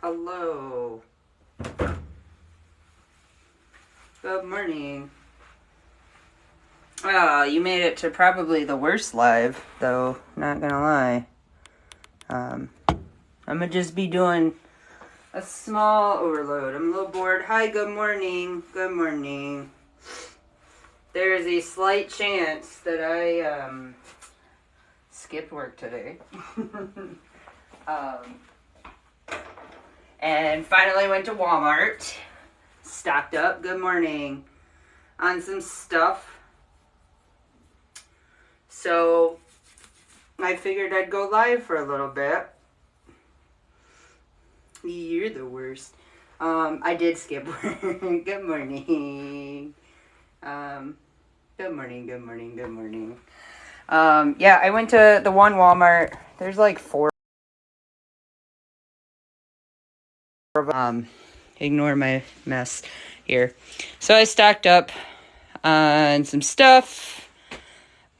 Hello. Good morning. You made it to probably the worst live, though, not gonna lie. I'm gonna just be doing a small overload. I'm a little bored. Hi, good morning. Good morning. There's a slight chance that I, skipped work today. And finally went to Walmart. Stocked up, good morning, on some stuff. So, I figured I'd go live for a little bit. You're the worst. I did skip work. Good morning. Good morning. Yeah, I went to the one Walmart. There's like 4 of them. Ignore my mess here. So I stocked up on some stuff.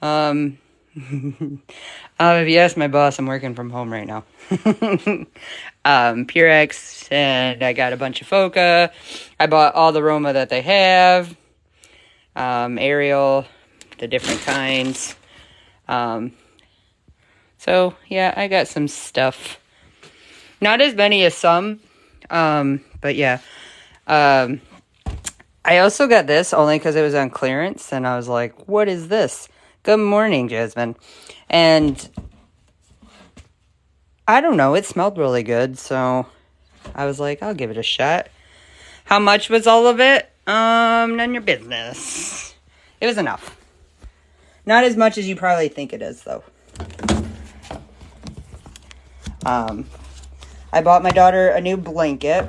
If you ask my boss, I'm working from home right now. Purex, and I got a bunch of Foca. I bought all the Roma that they have. Ariel, the different kinds. So, yeah, I got some stuff. Not as many as some, but yeah. I also got this only because it was on clearance, and I was like, what is this? Good morning, Jasmine. And I don't know, it smelled really good, so I was like, I'll give it a shot. How much was all of it? None of your business. It was enough. Not as much as you probably think it is, though. I bought my daughter a new blanket.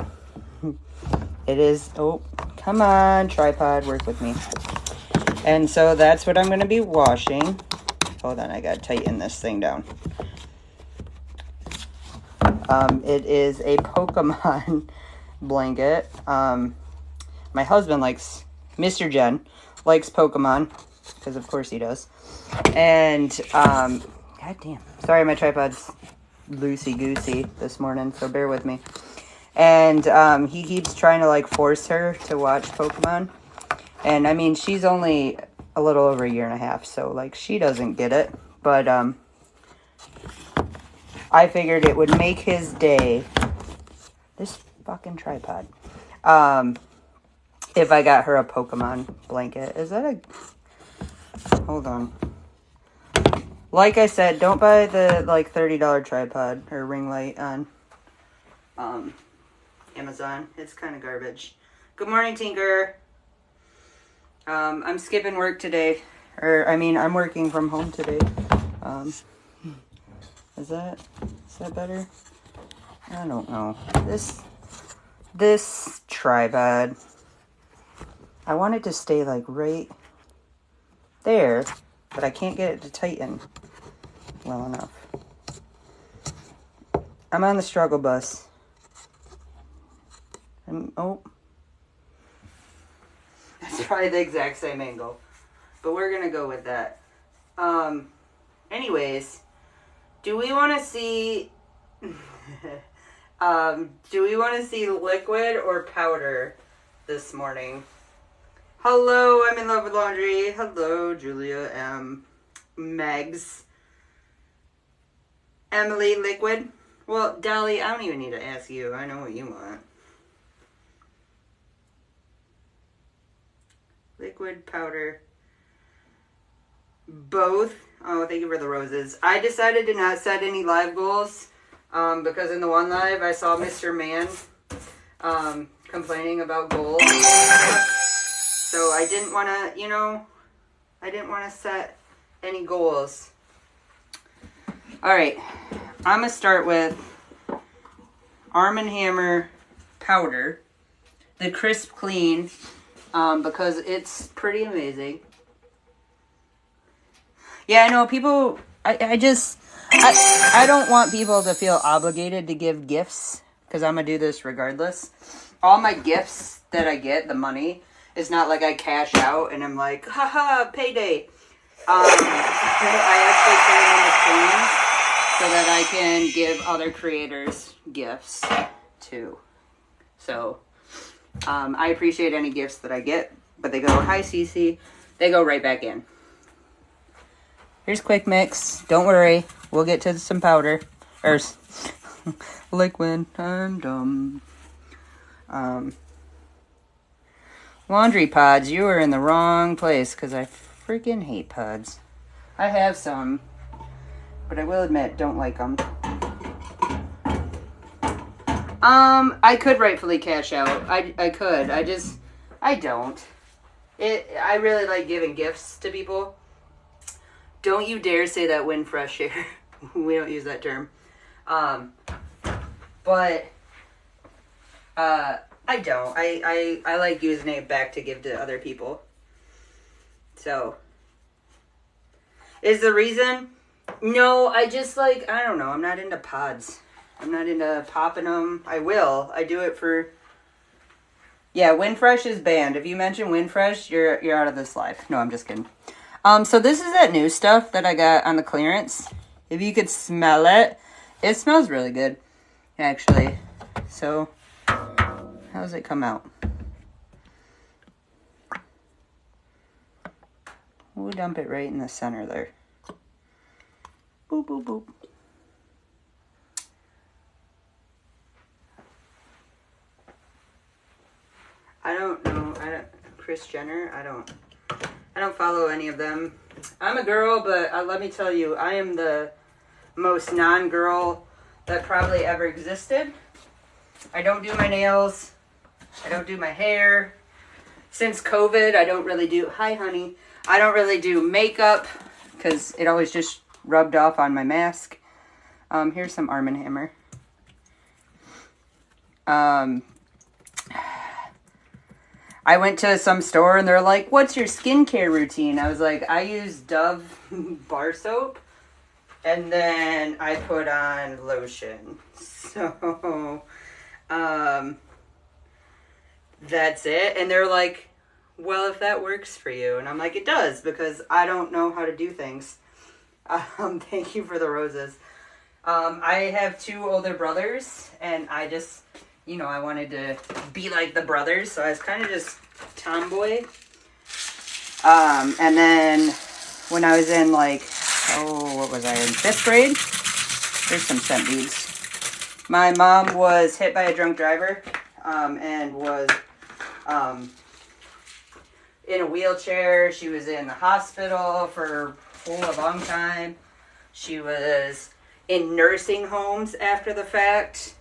It is, oh, come on, tripod, work with me. And so that's what I'm going to be washing. Hold on, I got to tighten this thing down. It is a Pokemon blanket. My husband likes, Mr. Jen, likes Pokemon, because of course he does. And, goddamn, sorry my tripod's loosey-goosey this morning, so bear with me. And he keeps trying to, like, force her to watch Pokemon. And, I mean, she's only a little over 1.5 years, so, like, she doesn't get it. But, I figured it would make his day, this fucking tripod, if I got her a Pokemon blanket. Is that a, hold on. Like I said, don't buy the, like, $30 tripod or ring light on, Amazon. It's kind of garbage. Good morning, Tinker. I'm skipping work today. I'm working from home today. Is that better? I don't know. This tripod, I want it to stay, like, right there, but I can't get it to tighten well enough. I'm on the struggle bus. Oh. That's probably the exact same angle. But we're going to go with that. Anyways, do we want to see liquid or powder this morning? Hello, I'm in love with laundry. Hello, Julia M. Megs. Emily, liquid. Well, Dolly, I don't even need to ask you. I know what you want. Liquid, powder. Both. Oh, thank you for the roses. I decided to not set any live goals because in the one live I saw Mr. Man complaining about goals. So I didn't want to, I didn't want to set any goals. All right. I'm going to start with Arm & Hammer powder, the Crisp Clean, because it's pretty amazing. Yeah, I know people, I don't want people to feel obligated to give gifts, because I'm going to do this regardless. All my gifts that I get, the money, is not like I cash out and I'm like, haha, payday. I actually turn them into coins so that I can give other creators gifts. too. So, I appreciate any gifts that I get, but they go, hi, Cece. They go right back in. Here's quick mix. Don't worry. We'll get to some powder. Or, like when I'm dumb. Laundry pods. You are in the wrong place, because I freaking hate pods. I have some, but I will admit, don't like them. I could rightfully cash out. I could. I don't. I really like giving gifts to people. Don't you dare say that wind fresh here. We don't use that term. But, I don't. I like using it back to give to other people. So, is the reason? No, I just like, I don't know. I'm not into pods. I'm not into popping them. I will. I do it for... Yeah, Windfresh is banned. If you mention Windfresh, you're out of this life. No, I'm just kidding. So this is that new stuff that I got on the clearance. If you could smell it, it smells really good, actually. So, how does it come out? We'll dump it right in the center there. Boop, boop, boop. I don't know. Kris Jenner. I don't follow any of them. I'm a girl, but let me tell you, I am the most non-girl that probably ever existed. I don't do my nails. I don't do my hair. Since COVID, I don't really do... Hi, honey. I don't really do makeup because it always just rubbed off on my mask. Here's some Arm & Hammer. I went to some store and they're like, what's your skincare routine? I was like, I use Dove bar soap and then I put on lotion. So, that's it. And they're like, well, if that works for you. And I'm like, it does, because I don't know how to do things. Thank you for the roses. I have 2 older brothers and I just... You know, I wanted to be like the brothers, so I was kind of just tomboy. And then when I was in, like, what was I in? 5th grade? There's some scent beads. My mom was hit by a drunk driver, and was, in a wheelchair. She was in the hospital for a long time. She was in nursing homes after the fact.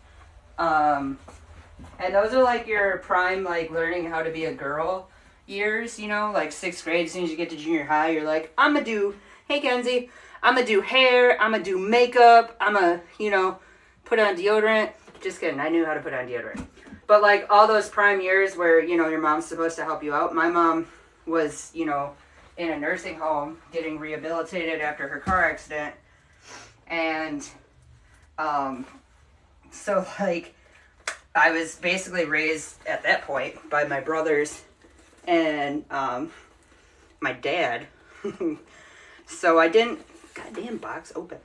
And those are like your prime, like learning how to be a girl years, you know, like 6th grade. As soon as you get to junior high, you're like, I'm gonna do, hey Kenzie, I'm gonna do hair, I'm gonna do makeup, I'm gonna, you know, put on deodorant. Just kidding, I knew how to put on deodorant. But like all those prime years where, you know, your mom's supposed to help you out. My mom was, you know, in a nursing home getting rehabilitated after her car accident. And, so like, I was basically raised at that point by my brothers and my dad. So I didn't... Goddamn box open.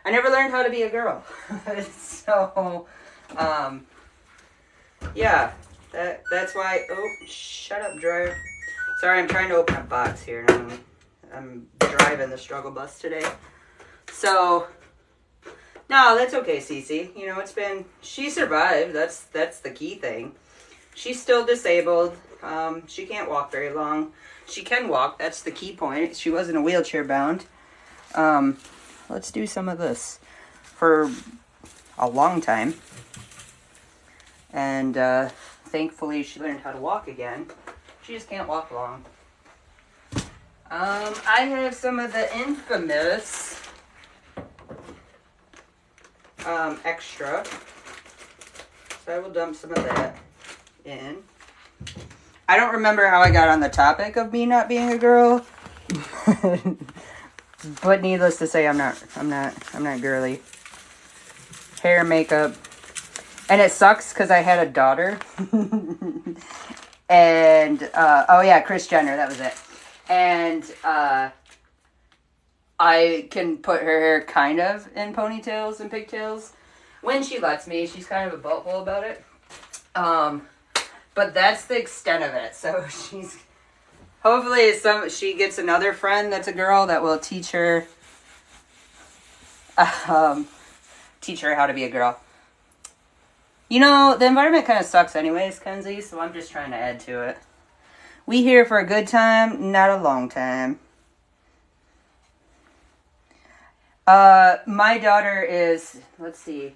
I never learned how to be a girl. So, yeah. That's why... Oh, shut up, dryer. Sorry, I'm trying to open a box here. And I'm driving the struggle bus today. So... No, that's okay, Cece. You know, it's been... She survived. That's the key thing. She's still disabled. She can't walk very long. She can walk. That's the key point. She wasn't a wheelchair bound. Let's do some of this for a long time. And thankfully, she learned how to walk again. She just can't walk long. I have some of the infamous... extra. So I will dump some of that in. I don't remember how I got on the topic of me not being a girl. But needless to say, I'm not girly. Hair, makeup. And it sucks because I had a daughter. And oh yeah, Kris Jenner, that was it. And I can put her hair kind of in ponytails and pigtails, When she lets me, she's kind of a butthole about it. But that's the extent of it. So she's... Hopefully she gets another friend that's a girl that will teach her... teach her how to be a girl. You know, the environment kind of sucks anyways, Kenzie, so I'm just trying to add to it. We here for a good time, not a long time. My daughter is, let's see,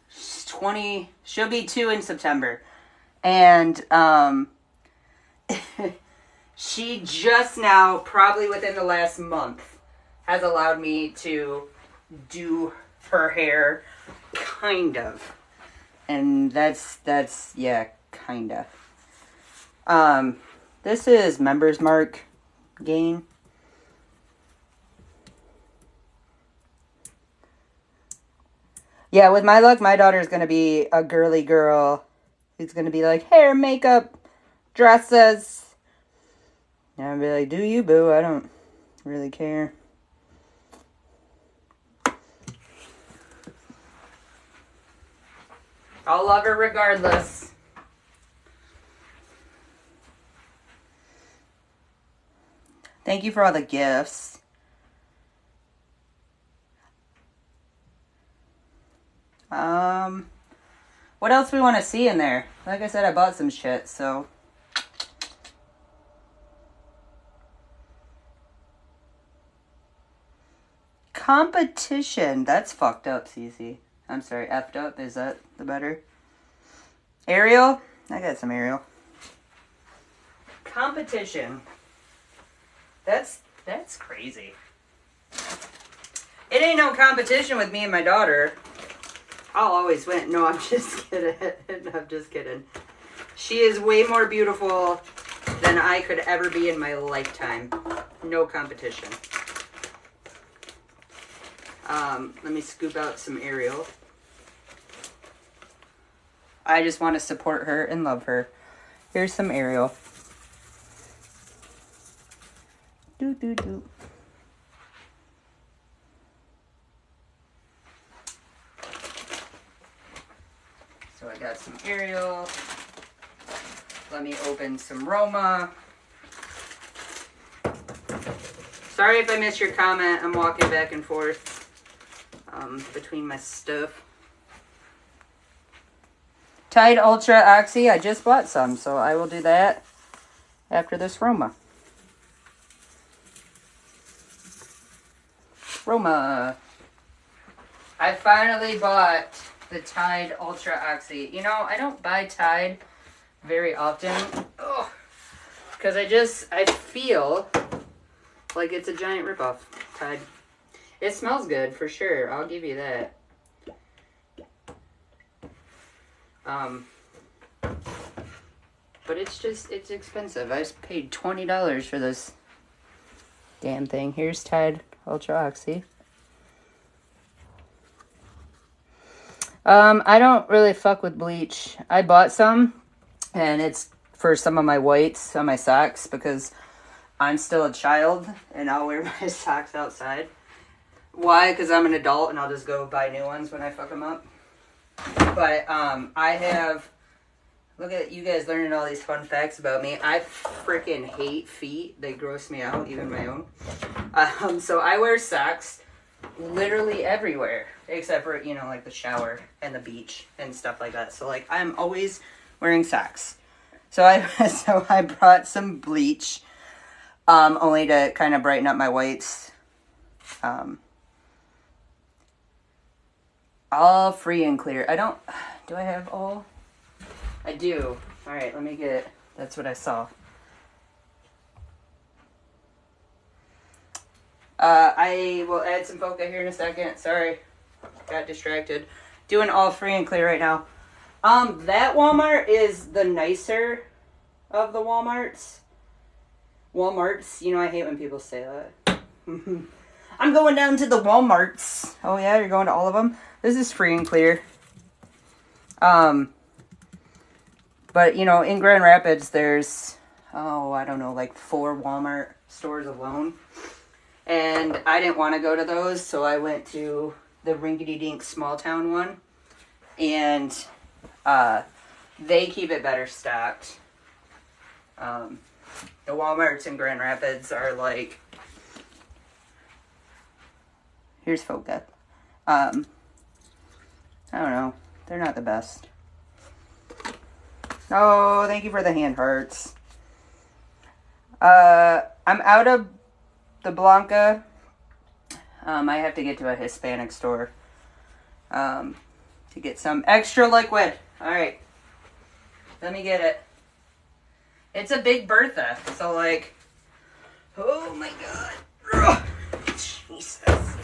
she's 20, she'll be 2 in September. And, she just now, probably within the last month, has allowed me to do her hair, kind of. And that's, yeah, kind of. This is Members Mark Gain. Yeah, with my luck, my daughter's going to be a girly girl. Who's going to be like, hair, makeup, dresses. And I'll be like, do you, boo? I don't really care. I'll love her regardless. Thank you for all the gifts. What else we want to see in there? Like I said, I bought some shit, so. Competition. That's fucked up, Cece. I'm sorry, effed up. Is that the better? Ariel? I got some Ariel. Competition. That's crazy. It ain't no competition with me and my daughter. I'll always win. No, I'm just kidding. I'm just kidding. She is way more beautiful than I could ever be in my lifetime. No competition. Let me scoop out some Ariel. I just want to support her and love her. Here's some Ariel. Do, do, do. So I got some Ariel. Let me open some Roma. Sorry if I missed your comment. I'm walking back and forth between my stuff. Tide Ultra Oxy. I just bought some, so I will do that after this Roma. Roma. I finally bought the Tide Ultra Oxy. You know, I don't buy Tide very often. Because I feel like it's a giant ripoff. Tide. It smells good, for sure. I'll give you that. But it's expensive. I just paid $20 for this damn thing. Here's Tide Ultra Oxy. I don't really fuck with bleach. I bought some, and it's for some of my whites on my socks, because I'm still a child, and I'll wear my socks outside. Why? Because I'm an adult, and I'll just go buy new ones when I fuck them up. But, I have... Look at you guys learning all these fun facts about me. I freaking hate feet. They gross me out, even my own. So I wear socks literally everywhere. Except for, you know, like the shower and the beach and stuff like that. So, like, I'm always wearing socks. So I brought some bleach. Only to kind of brighten up my whites. All free and clear. Do I have all? I do. Alright, let me get it. That's what I saw. I will add some Foca here in a second. Sorry. Got distracted. Doing all free and clear right now. That Walmart is the nicer of the Walmarts. Walmarts. You know, I hate when people say that. I'm going down to the Walmarts. Oh yeah, you're going to all of them? This is free and clear. But, you know, in Grand Rapids, there's, I don't know, like 4 Walmart stores alone. And I didn't want to go to those, so I went to the rinky-dink small town one. And they keep it better stocked. The Walmarts in Grand Rapids are like... Here's Foca. I don't know. They're not the best. Oh, thank you for the hand hearts. I'm out of the Blanca. I have to get to a Hispanic store to get some extra liquid. Alright. Let me get it. It's a big Bertha. So, like, oh my god. Jesus.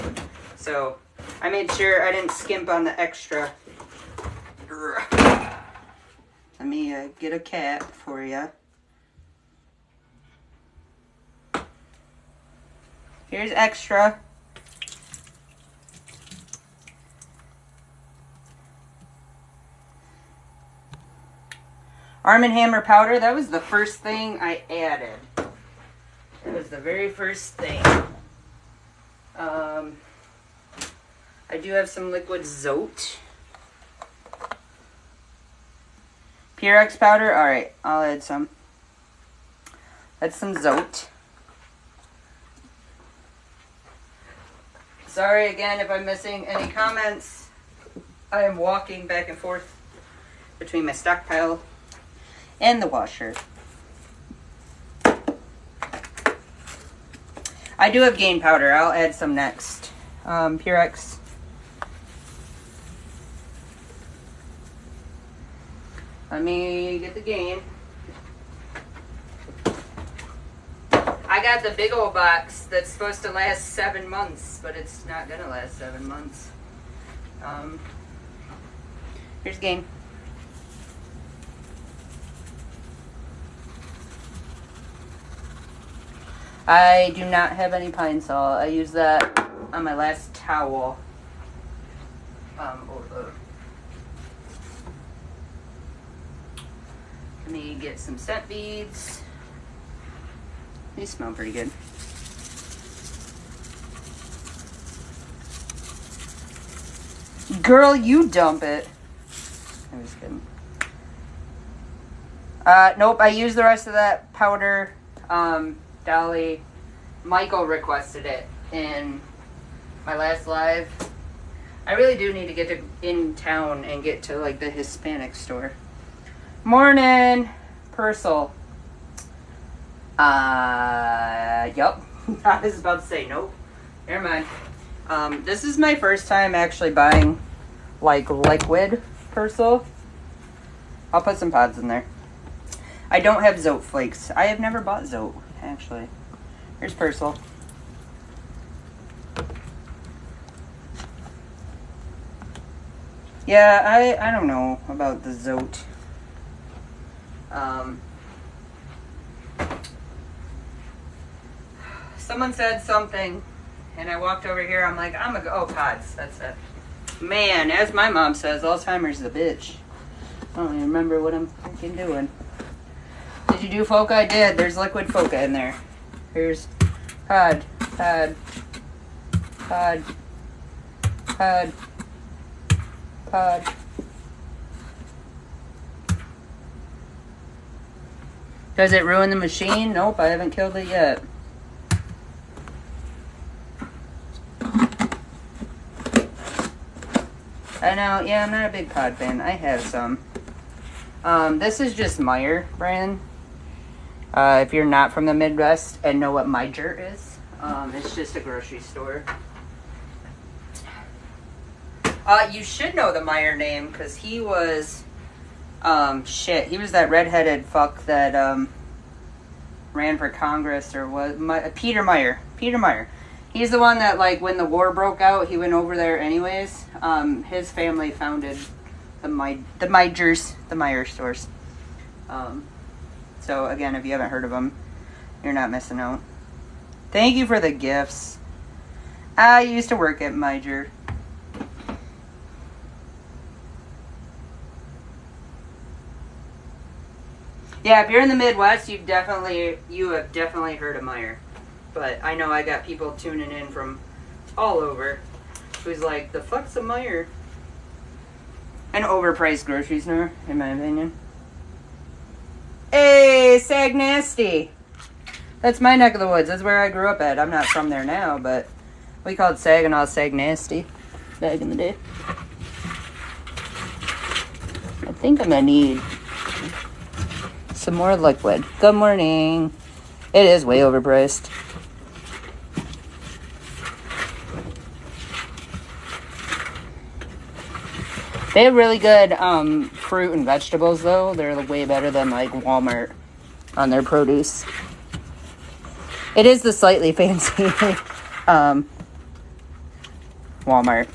So, I made sure I didn't skimp on the extra. Let me get a cap for you. Here's extra. Arm & Hammer powder. That was the first thing I added. It was the very first thing. I do have some liquid Zote. Purex powder. Alright, I'll add some. That's some Zote. Sorry again if I'm missing any comments. I am walking back and forth between my stockpile and the washer. I do have Gain powder. I'll add some next. Purex. Let me get the Gain. I got the big old box that's supposed to last 7 months, but it's not gonna last 7 months. Here's Gain. I do not have any Pine Sol. I used that on my last towel. Let me get some scent beads. These smell pretty good. Girl, you dump it. I'm just kidding. Nope, I used the rest of that powder. Dolly, Michael requested it in my last live. I really do need to get to in town and get to like the Hispanic store. Morning, Purcell. Yup. I was about to say nope. Never mind. This is my first time actually buying like liquid Purcell. I'll put some pods in there. I don't have Zote flakes. I have never bought Zote, actually. Here's Purcell. Yeah, I don't know about the Zote. Someone said something, and I walked over here. I'm like, I'm gonna go. Oh, pods. That's it. Man, as my mom says, Alzheimer's is a bitch. I don't even remember what I'm freaking doing. Did you do Foca? I did. There's liquid Foca in there. Here's pod, pod, pod, pod, pod. Does it ruin the machine? Nope, I haven't killed it yet. I know, yeah, I'm not a big pod fan. I have some. This is just Meyer brand. If you're not from the Midwest and know what Meyer is, it's just a grocery store. You should know the Meyer name because he was, he was that redheaded fuck that ran for Congress or was Peter Meyer. Peter Meyer. He's the one that, like, when the war broke out, he went over there anyways. His family founded the Meyer stores. So, again, if you haven't heard of them, you're not missing out. Thank you for the gifts. I used to work at Meyer. Yeah, if you're in the Midwest, you have definitely heard of Meyer. But I know I got people tuning in from all over who's like, the fuck's a Meyer? an overpriced grocery store, in my opinion. Hey, Sag Nasty. That's my neck of the woods. That's where I grew up at. I'm not from there now, but we called Saginaw Sag Nasty back in the day. I think I'm gonna need some more liquid. Good morning. It is way overpriced. They have really good fruit and vegetables, though. They're way better than, like, Walmart on their produce. It is the slightly fancy Walmart.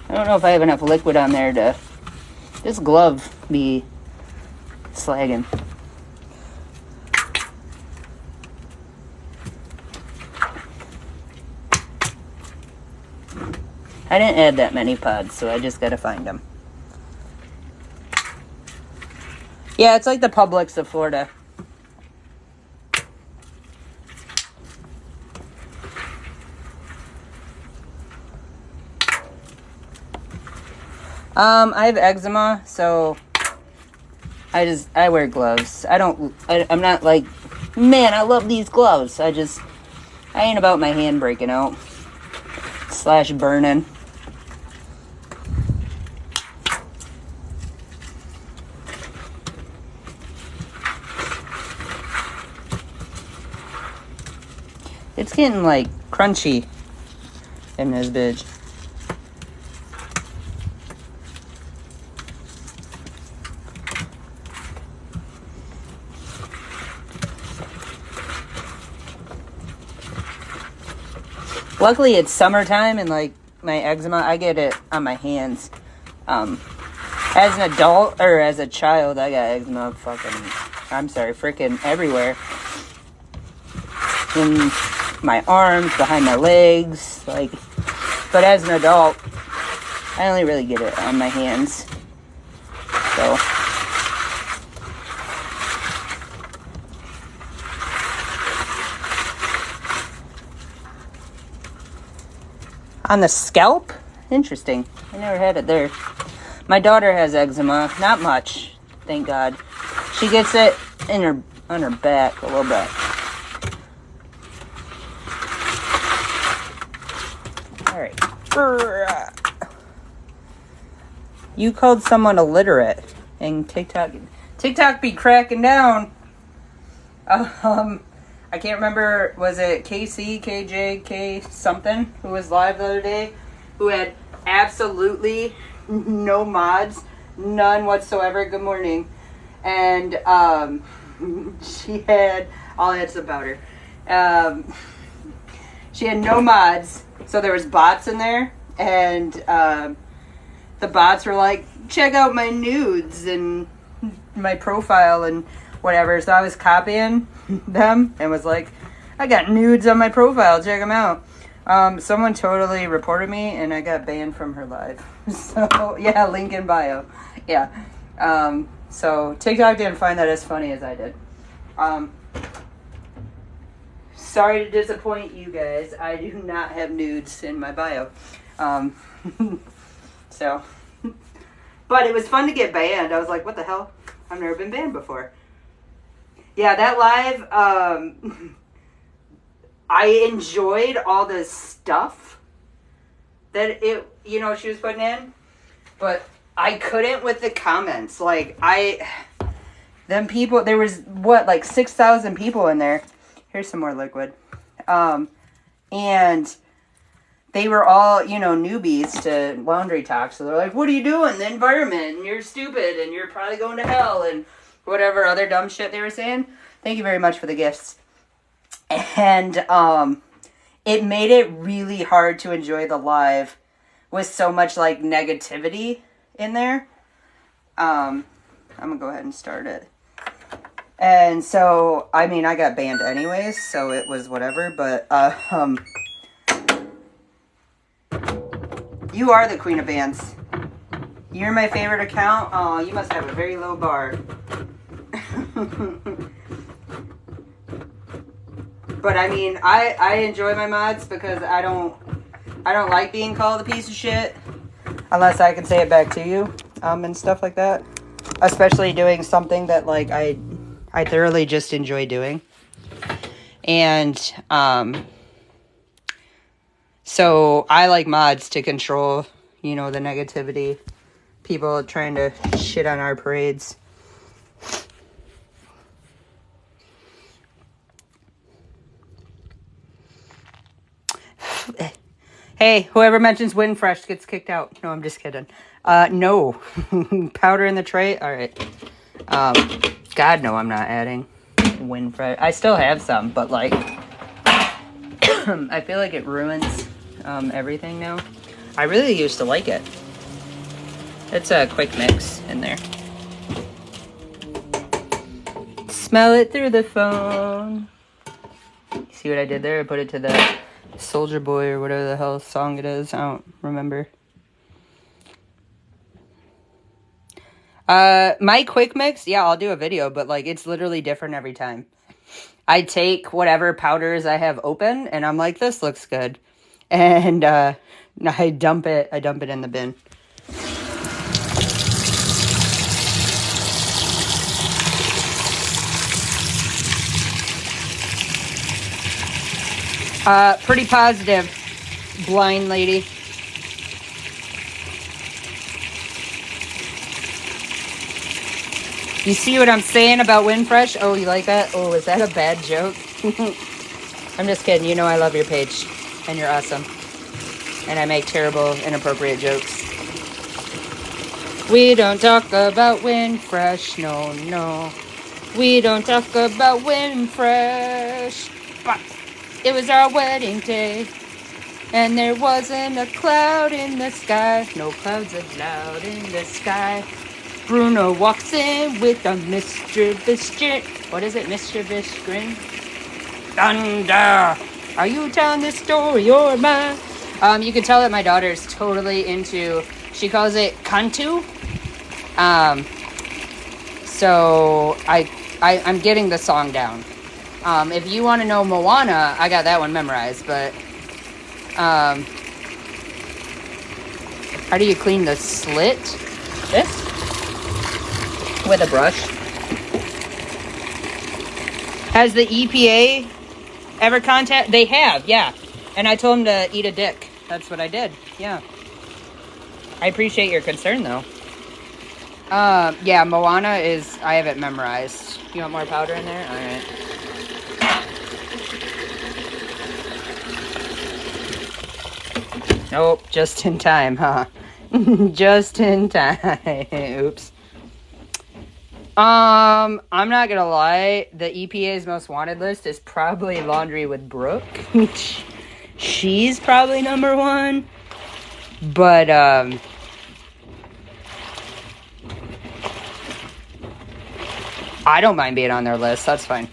I don't know if I have enough liquid on there to... This glove be slagging. I didn't add that many pods, so I just gotta find them. Yeah, it's like the Publix of Florida. I have eczema, so I wear gloves. I'm not like, man, I love these gloves. I ain't about my hand breaking out / burning. It's getting, like, crunchy in this bitch. Luckily, it's summertime, and, like, my eczema, I get it on my hands. As an adult, or as a child, I got eczema freaking everywhere. In my arms, behind my legs, like, but as an adult, I only really get it on my hands. So, on the scalp? Interesting. I never had it there. My daughter has eczema. Not much, thank God. She gets it on her back a little bit. Alright. You called someone illiterate, and TikTok be cracking down. I can't remember, was it KC, KJ, K something, who was live the other day, who had absolutely no mods, none whatsoever. Good morning. And she had, I'll add some powder. She had no mods, so there was bots in there, and the bots were like, check out my nudes and my profile and whatever. So I was copying them and was like, I got nudes on my profile, check them out. Someone totally reported me, and I got banned from her live. So, yeah, link in bio. Yeah. So TikTok didn't find that as funny as I did. Sorry to disappoint you guys. I do not have nudes in my bio. So, but it was fun to get banned. I was like, what the hell? I've never been banned before. Yeah, that live, I enjoyed all the stuff that she was putting in, but I couldn't with the comments. Like, them people, there was, 6,000 people in there. Here's some more liquid. And they were all, newbies to laundry talk. So they're like, what are you doing? The environment, and you're stupid, and you're probably going to hell, and whatever other dumb shit they were saying. Thank you very much for the gifts. And it made it really hard to enjoy the live with so much, negativity in there. I'm going to go ahead and start it. And so, I got banned anyways, so it was whatever, but, you are the queen of bans. You're my favorite account. Oh, you must have a very low bar. But, I enjoy my mods because I I don't like being called a piece of shit unless I can say it back to you, and stuff like that. Especially doing something that, like, I thoroughly just enjoy doing. And, so I like mods to control, you know, the negativity. People trying to shit on our parades. Hey, whoever mentions Windfresh gets kicked out. No, I'm just kidding. No. Powder in the tray? Alright. God, no, I'm not adding Windfresh. I still have some, but, like, I feel like it ruins, everything now. I really used to like it. It's a quick mix in there. Smell it through the phone. See what I did there? I put it to the Soldier Boy or whatever the hell song it is. I don't remember. My quick mix, yeah, I'll do a video, but, like, it's literally different every time. I take whatever powders I have open, and I'm like, this looks good. And, I dump it in the bin. Pretty positive, blind lady. You see what I'm saying about Windfresh? Oh, you like that? Oh, is that a bad joke? I'm just kidding. You know I love your page, and you're awesome. And I make terrible, inappropriate jokes. We don't talk about Windfresh, no, no. We don't talk about Windfresh. But it was our wedding day, and there wasn't a cloud in the sky. No clouds allowed in the sky. Bruno walks in with a mischievous grin. What is it? Mischievous grin? Thunder! Are you telling this story or mine? You can tell that my daughter's totally into, she calls it Kantu. So I'm getting the song down. If you want to know Moana, I got that one memorized, but, how do you clean the slit? This? With a brush. Has the EPA ever contact? They have, yeah. And I told them to eat a dick. That's what I did, yeah. I appreciate your concern, though. Yeah, Moana is, I have it memorized. You want more powder in there? Alright. Nope, just in time, huh? Just in time. Oops. I'm not gonna lie, the EPA's most wanted list is probably laundry with Brooke. She's probably number one. But, I don't mind being on their list, that's fine.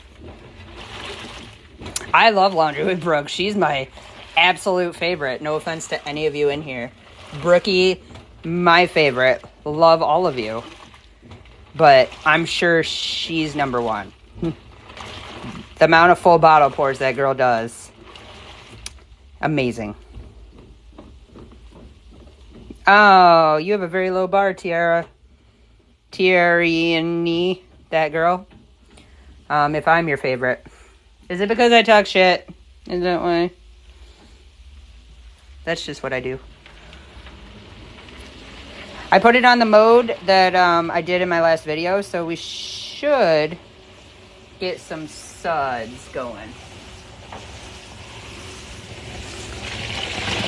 I love laundry with Brooke. She's my absolute favorite. No offense to any of you in here. Brookie, my favorite. Love all of you. But I'm sure she's number one. The amount of full bottle pours that girl does. Amazing. Oh, you have a very low bar, Tiara. Tiara-ni, that girl. If I'm your favorite. Is it because I talk shit? Is that why? That's just what I do. I put it on the mode that I did in my last video, so we should get some suds going.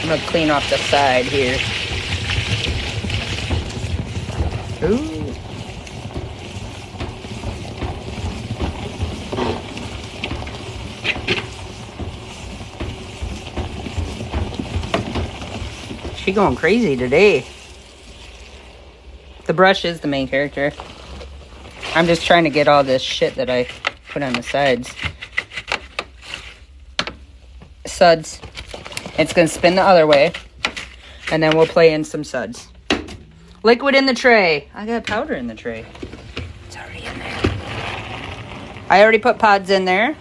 I'm gonna clean off the side here. Ooh. She going crazy today. The brush is the main character. I'm just trying to get all this shit that I put on the sides. Suds. It's going to spin the other way. And then we'll play in some suds. Liquid in the tray. I got powder in the tray. It's already in there. I already put pods in there.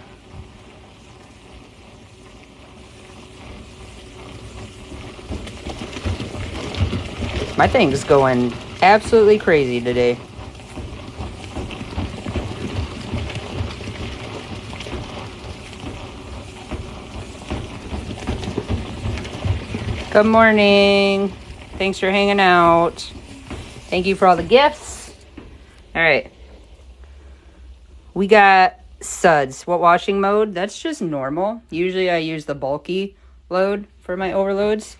My thing's going absolutely crazy today. Good morning. Thanks for hanging out. Thank you for all the gifts. All right. We got Suds. What washing mode? That's just normal. Usually I use the bulky load for my overloads.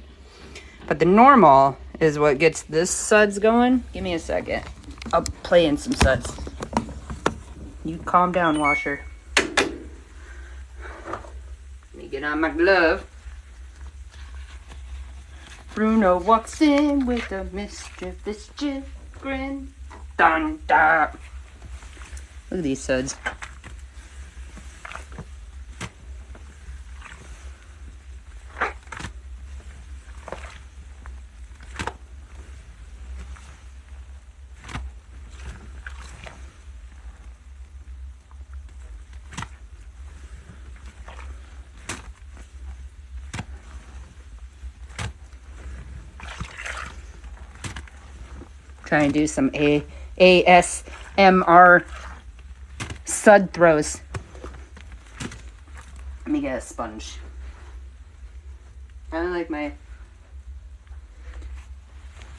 But the normal is what gets this Suds going. Give me a second. I'll play in some Suds. You calm down, washer. Let me get on my glove. Bruno walks in with a mischievous grin. Dun da. Look at these Suds. Try and do some ASMR Sud throws. Let me get a sponge. I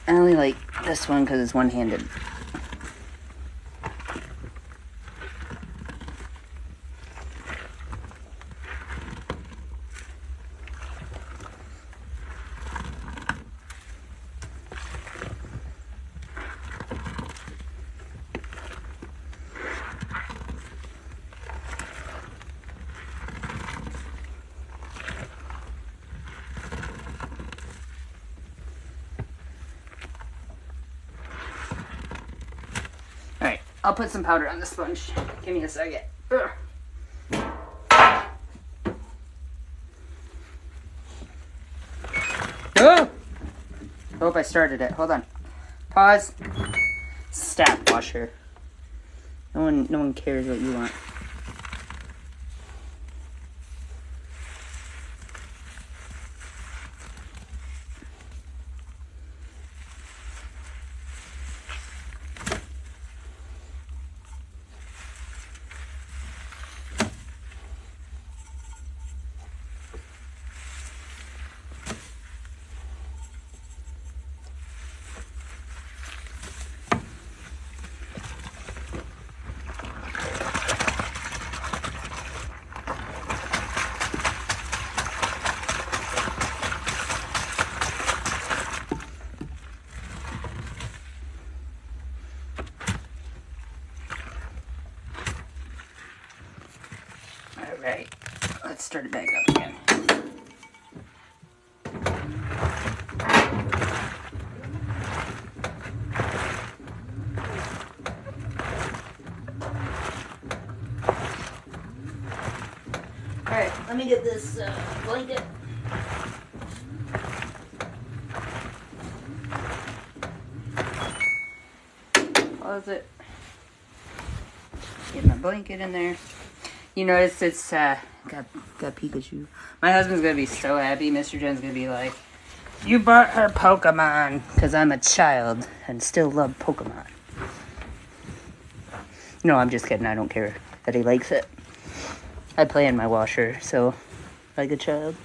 only like this one because it's one-handed. Alright, I'll put some powder on the sponge. Give me a second. Ugh. Oh! Hope I started it. Hold on. Pause. Stop, washer. No one cares what you want. Alright, let's start it back up again. Alright, let me get this blanket. Close it. Get my blanket in there. You notice it's got Pikachu. My husband's gonna be so happy. Mr. Jen's gonna be like, you bought her Pokemon, because I'm a child and still love Pokemon. No, I'm just kidding. I don't care that he likes it. I play in my washer, so like a child.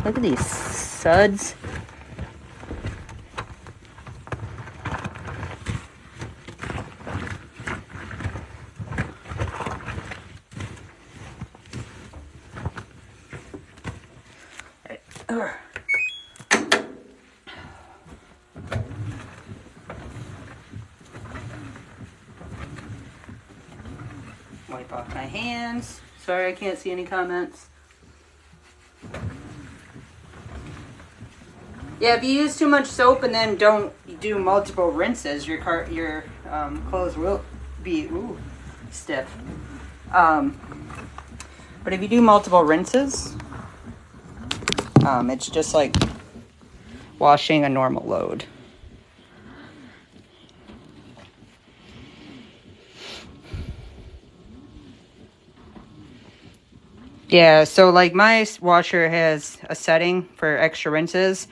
Look at these Suds. Wipe off my hands. Sorry, I can't see any comments. Yeah, if you use too much soap and then don't do multiple rinses, your clothes will be stiff. But if you do multiple rinses, it's just like washing a normal load. Yeah, so like my washer has a setting for extra rinses.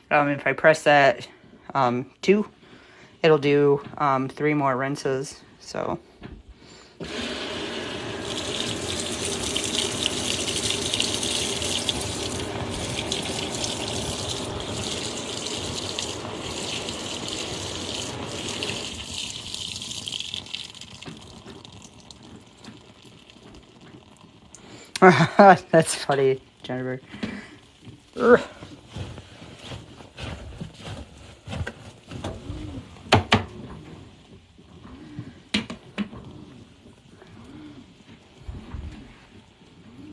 If I press that 2, it'll do 3 more rinses. So that's funny, Jennifer. Ugh.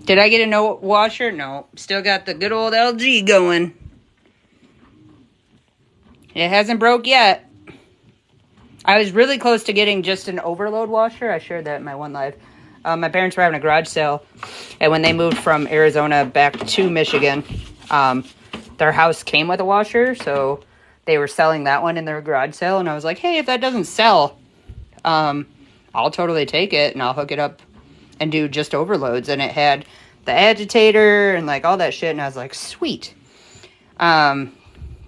Did I get a no washer? No. Still got the good old LG going. It hasn't broke yet. I was really close to getting just an overload washer. I shared that in my one live. My parents were having a garage sale, and when they moved from Arizona back to Michigan, their house came with a washer, so they were selling that one in their garage sale, and I was like, hey, if that doesn't sell, I'll totally take it, and I'll hook it up and do just overloads, and it had the agitator and, like, all that shit, and I was like, sweet. Then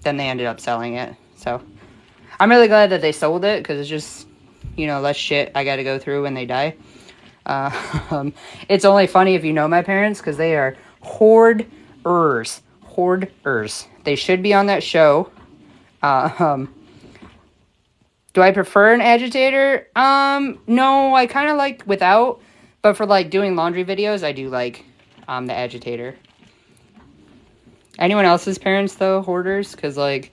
they ended up selling it, so I'm really glad that they sold it, because it's just, you know, less shit I gotta go through when they die. It's only funny if you know my parents, because they are hoarders. They should be on that show. Do I prefer an agitator? No, I kind of like without, but for like doing laundry videos, I do like the agitator. Anyone else's parents though, hoarders? Because like,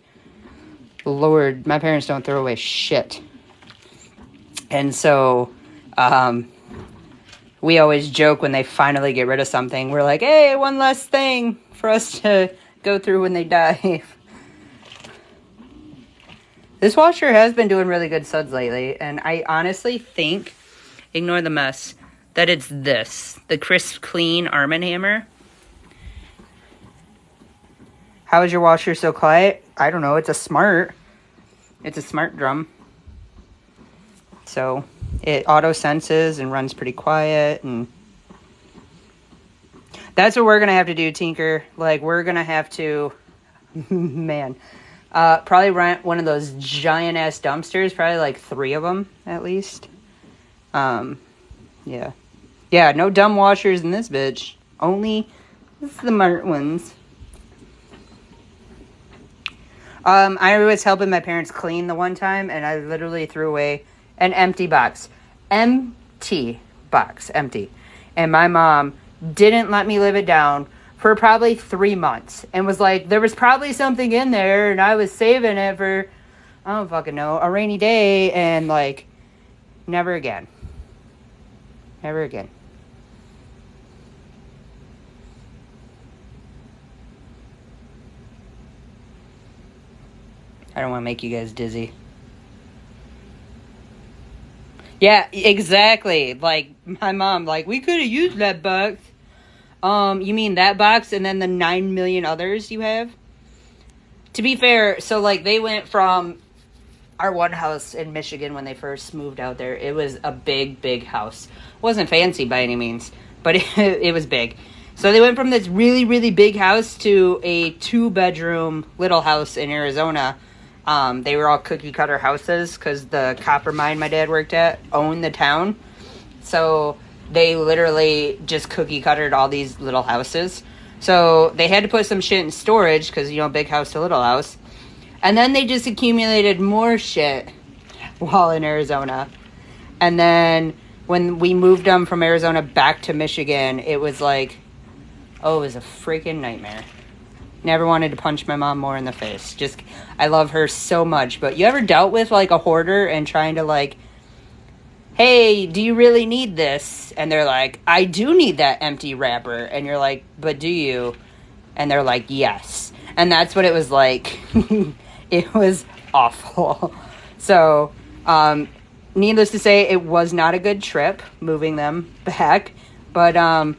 Lord, my parents don't throw away shit. And so, we always joke when they finally get rid of something. We're like, hey, one less thing for us to go through when they die. This washer has been doing really good suds lately. And I honestly think, ignore the mess, that it's this. The Crisp Clean Arm & Hammer. How is your washer so quiet? I don't know. It's a smart drum. So it auto senses and runs pretty quiet, and that's what we're gonna have to do, Tinker. Like, we're gonna have to, man, probably rent one of those giant ass dumpsters, probably like 3 of them at least. Yeah, no dumb washers in this bitch. Only the smart ones. I was helping my parents clean the one time, and I literally threw away an empty box. Empty. And my mom didn't let me live it down for probably 3 months. And was like, there was probably something in there, and I was saving it for, I don't fucking know, a rainy day. And like, never again. Never again. I don't want to make you guys dizzy. Yeah, exactly. Like, my mom, like, we could have used that box. You mean that box and then the 9 million others you have? To be fair, so, like, they went from our one house in Michigan when they first moved out there. It was a big house. It wasn't fancy by any means, but it was big. So they went from this really, really big house to a 2-bedroom little house in Arizona. They were all cookie cutter houses because the copper mine my dad worked at owned the town. So they literally just cookie cuttered all these little houses. So they had to put some shit in storage because, you know, big house to little house. And then they just accumulated more shit while in Arizona. And then when we moved them from Arizona back to Michigan, it was like, oh, it was a freaking nightmare. Never wanted to punch my mom more in the face. Just, I love her so much. But you ever dealt with, like, a hoarder and trying to, like, hey, do you really need this? And they're like, I do need that empty wrapper. And you're like, but do you? And they're like, yes. And that's what it was like. It was awful. So, needless to say, it was not a good trip moving them back. But,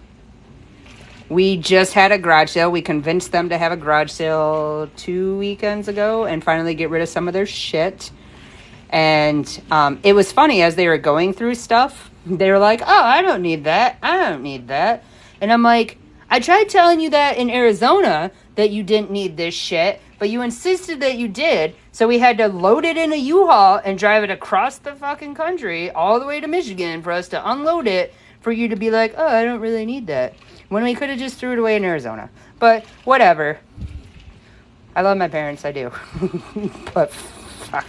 we just had a garage sale. We convinced them to have a garage sale 2 weekends ago and finally get rid of some of their shit. And it was funny, as they were going through stuff, they were like, oh, I don't need that. I don't need that. And I'm like, I tried telling you that in Arizona that you didn't need this shit, but you insisted that you did. So we had to load it in a U-Haul and drive it across the fucking country all the way to Michigan for us to unload it for you to be like, oh, I don't really need that. When we could have just threw it away in Arizona. But whatever. I love my parents, I do. But fuck,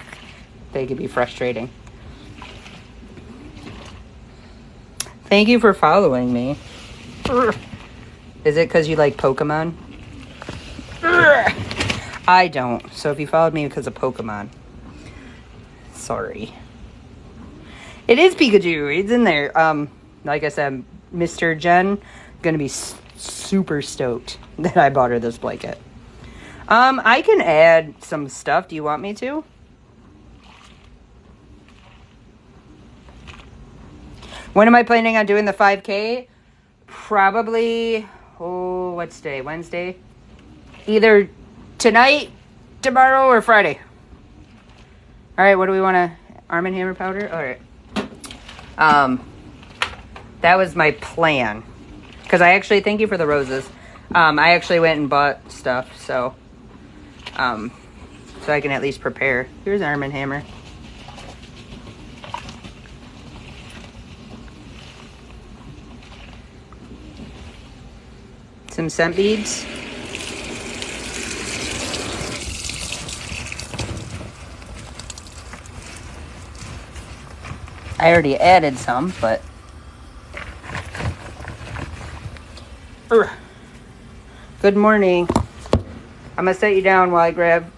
they could be frustrating. Thank you for following me. Is it because you like Pokemon? I don't. So if you followed me because of Pokemon, sorry. It is Pikachu. It's in there. Like I said, Mr. Jen gonna be super stoked that I bought her this blanket. I can add some stuff. Do you want me to? When am I planning on doing the 5K? Probably, what's today? Wednesday? Either tonight, tomorrow, or Friday. All right, what do we want to... Arm & Hammer powder? All right. That was my plan. Because I actually... Thank you for the roses. I actually went and bought stuff, so... so I can at least prepare. Here's Arm & Hammer. Some scent beads. I already added some, but... Good morning. I'm gonna set you down while I grab...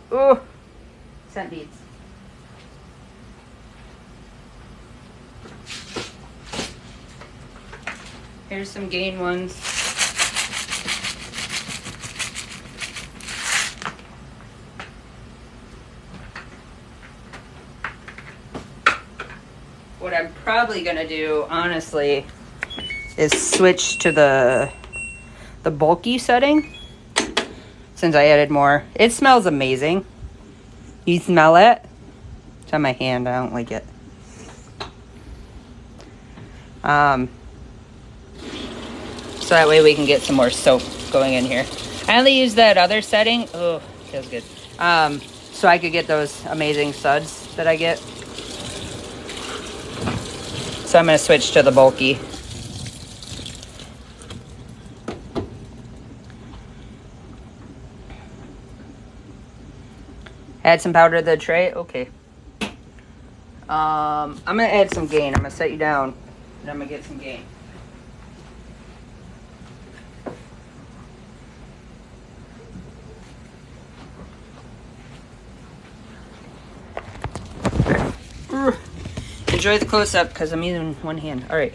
scent beads. Here's some Gain ones. What I'm probably gonna do, honestly, is switch to the bulky setting, since I added more. It smells amazing. You smell it? It's on my hand. I don't like it. So that way we can get some more soap going in here. I only use that other setting. Oh, feels good. So I could get those amazing suds that I get. So I'm going to switch to the bulky. Add some powder to the tray? Okay. I'm going to add some Gain. I'm going to set you down, and I'm going to get some Gain. Enjoy the close-up, because I'm using one hand. All right.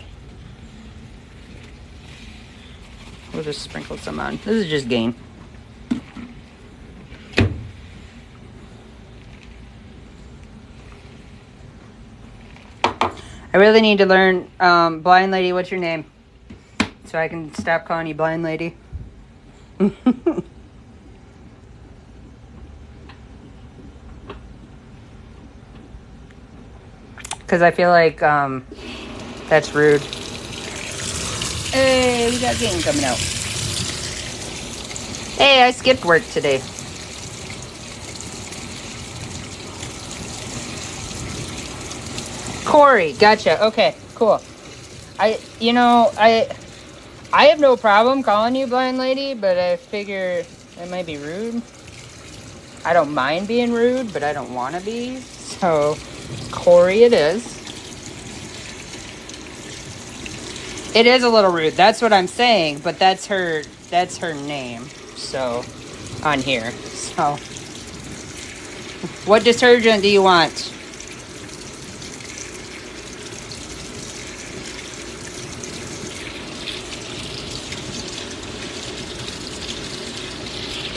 We'll just sprinkle some on. This is just Gain. I really need to learn, Blind Lady, what's your name? So I can stop calling you Blind Lady. Because I feel like that's rude. Hey, we got Gain coming out. Hey, I skipped work today. Corey, gotcha. Okay, cool. I have no problem calling you Blind Lady, but I figure it might be rude. I don't mind being rude, but I don't want to be. So, Corey it is. It is a little rude. That's what I'm saying, but that's her name. So, on here. So, what detergent do you want?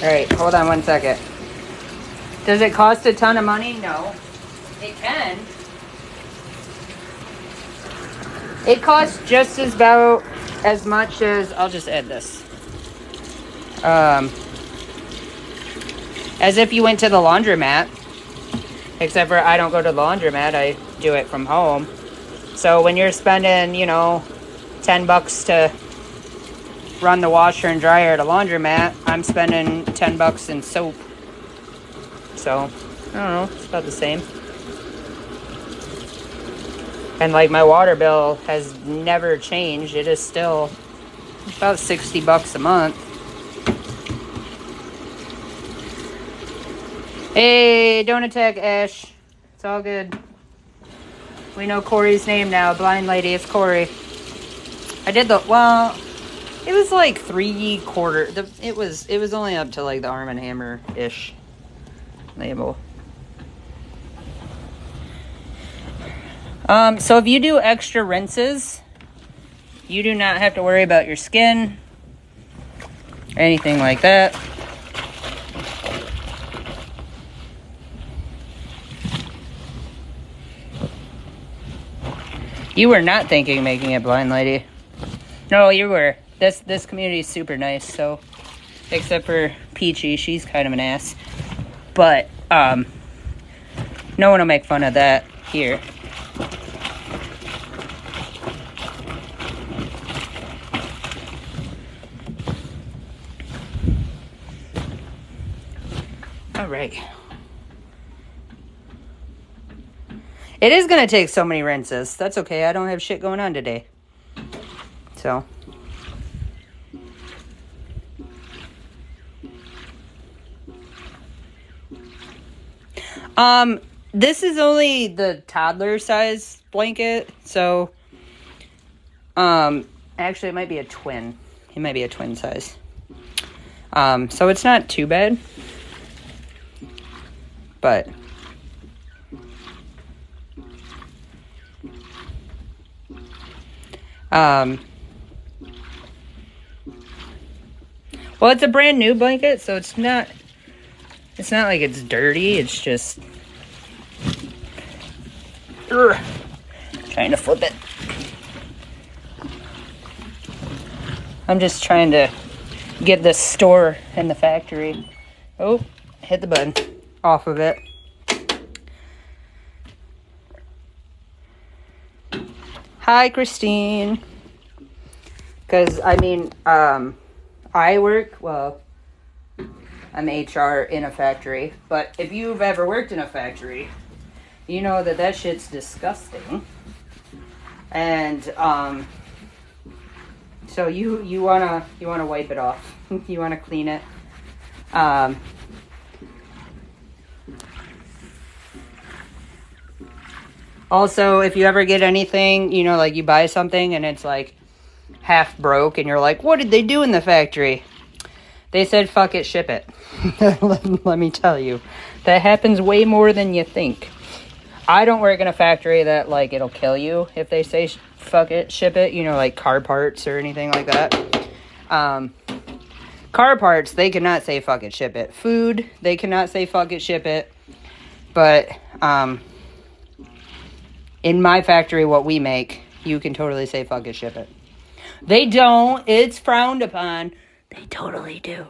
Alright, hold on 1 second. Does it cost a ton of money? No. It can. It costs just about as much as... I'll just add this. As if you went to the laundromat. Except for I don't go to the laundromat. I do it from home. So when you're spending, $10 to run the washer and dryer at a laundromat, I'm spending $10 in soap. So, I don't know, it's about the same. And like my water bill has never changed. It is still about $60 a month. Hey, don't attack Ash. It's all good. We know Corey's name now. Blind lady, it's Corey. I did well, it was like 3/4. It was only up to like the Arm & Hammer-ish label. So if you do extra rinses, you do not have to worry about your skin or anything like that. You were not thinking of making it, blind lady. No, you were. This community is super nice, so except for Peachy, she's kind of an ass. But no one will make fun of that here. All right. It is going to take so many rinses. That's okay. I don't have shit going on today. So. This is only the toddler size blanket. So, actually it might be a twin. It might be a twin size. So it's not too bad. But well, it's a brand new blanket, so it's not like it's dirty. It's just trying to flip it. I'm just trying to get the store and the factory. Oh, hit the button. Off of it. Hi, Christine. Because, I mean, I work, well, I'm HR in a factory. But if you've ever worked in a factory, you know that shit's disgusting. And, so you wanna wipe it off. You wanna clean it. Also, if you ever get anything, you know, like you buy something and it's like half broke and you're like, what did they do in the factory? They said, fuck it, ship it. Let me tell you, that happens way more than you think. I don't work in a factory that, like, it'll kill you if they say, fuck it, ship it, you know, like car parts or anything like that. Car parts, they cannot say, fuck it, ship it. Food, they cannot say, fuck it, ship it. But, in my factory, what we make, you can totally say, fuck it, ship it. They don't. It's frowned upon. They totally do.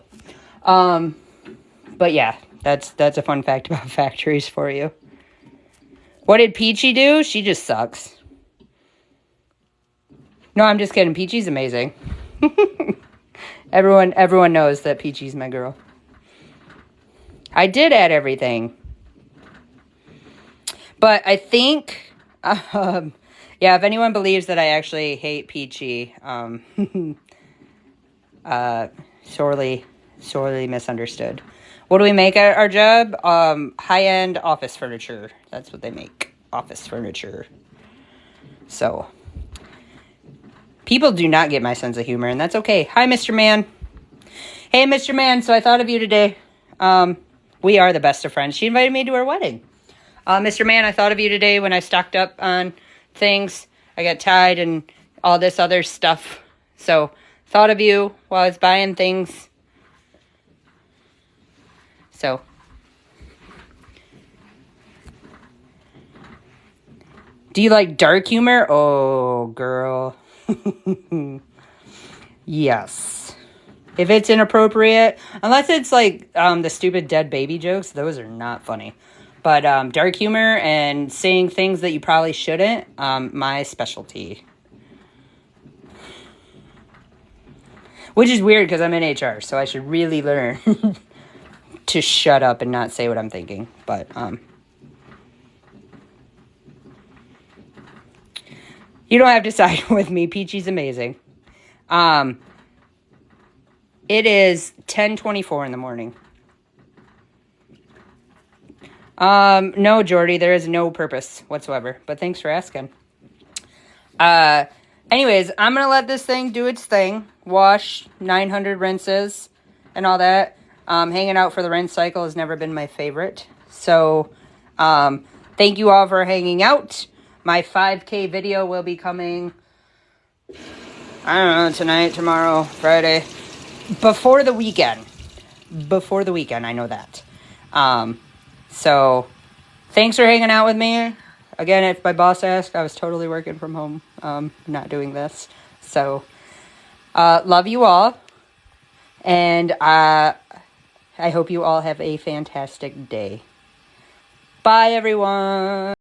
But yeah, that's a fun fact about factories for you. What did Peachy do? She just sucks. No, I'm just kidding. Peachy's amazing. Everyone knows that Peachy's my girl. I did add everything. But I think... yeah, if anyone believes that I actually hate Peachy, sorely misunderstood. What do we make at our job? High-end office furniture. That's what they make. Office furniture. So, people do not get my sense of humor, and that's okay. Hi, Mr. Man. Hey, Mr. Man, so I thought of you today. We are the best of friends. She invited me to her wedding. Mr. Man, I thought of you today when I stocked up on things. I got tied and all this other stuff. So, thought of you while I was buying things. So. Do you like dark humor? Oh, girl. Yes. If it's inappropriate, unless it's like the stupid dead baby jokes, those are not funny. But dark humor and saying things that you probably shouldn't, my specialty. Which is weird because I'm in HR, so I should really learn to shut up and not say what I'm thinking. But, you don't have to side with me. Peachy's amazing. It is 10:24 in the morning. No, Jordy, there is no purpose whatsoever, but thanks for asking. Anyways, I'm gonna let this thing do its thing. Wash 900 rinses and all that. Hanging out for the rinse cycle has never been my favorite. So, thank you all for hanging out. My 5K video will be coming, I don't know, tonight, tomorrow, Friday. Before the weekend. I know that. So, thanks for hanging out with me. Again, if my boss asked, I was totally working from home, not doing this. So, love you all. And I hope you all have a fantastic day. Bye, everyone.